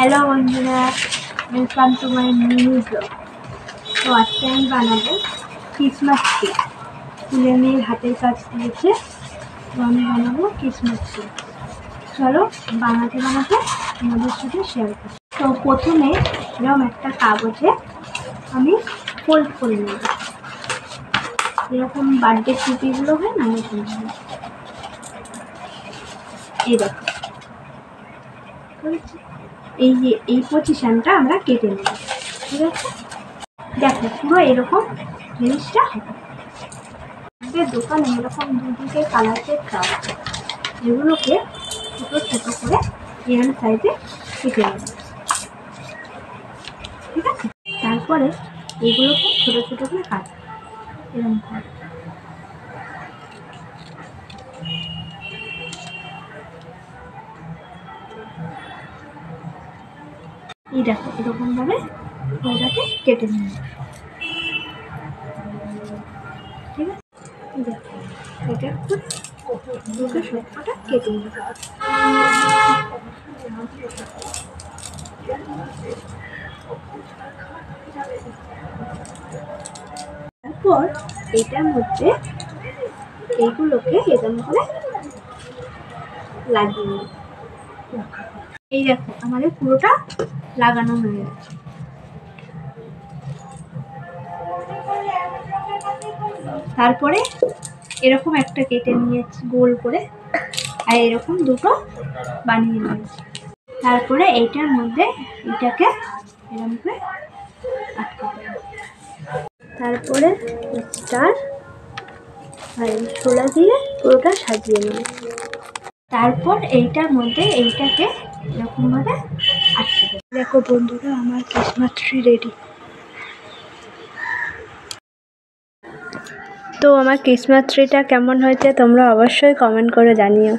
Hello बंधुरा welcome to my new blog. तो आज के আমি বানাবো ক্রিসমাস কেক। ফুলের মেয়ের হাতের কাজ দিয়েছে, তো আমি বানাবো ক্রিসমাস কেক। চলো বানাতে আমাদের সাথে শেয়ার করি। তো প্রথমে এরকম একটা কাগজে আমি ফোল্ড করে নেব, এরকম বার্থডে টুপিগুলো হয় না এরকম। এই দেখো, এই যে এই পজিশনটা আমরা কেটে নেব, ঠিক আছে? দেখো পুরো এরকম জিনিসটা হবে। আমাদের দোকানে এরকম দুদিকে কালারের কাপ, এগুলোকে ছোটো ছোটো করে এরকম সাইজে কেটে নেব, ঠিক আছে? তারপরে এগুলোকে ছোটো ছোটো করে কাটবো এরকম করে। এই দেখো এরকমভাবে ওটাকে কেটে নেব, ঠিক আছে? দেখো এটা দুটো সবকটা কেটে নেব। তারপর এটার মধ্যে এইগুলোকে এরকম করে লাগিয়ে নেব। এই দেখো আমাদের পুরোটা লাগানো হয়ে গেছে। তারপরে এরকম একটা কেটে নিয়েছি গোল করে, আর এরকম দুটো বানিয়ে নিয়েছি। তারপরে এইটার মধ্যে এটাকে এরকম করে আটকাতে হবে। তারপরে স্টার আর ছোলা দিয়ে পুরোটা সাজিয়ে নেব। তারপর এইটার মধ্যে এইটাকে এরকমভাবে আটকে দেবো। দেখো বন্ধুরা, আমার ক্রিসমাস ট্রি রেডি। তো আমার ক্রিসমাস ট্রিটা কেমন হয়েছে তোমরা অবশ্যই কমেন্ট করে জানিও।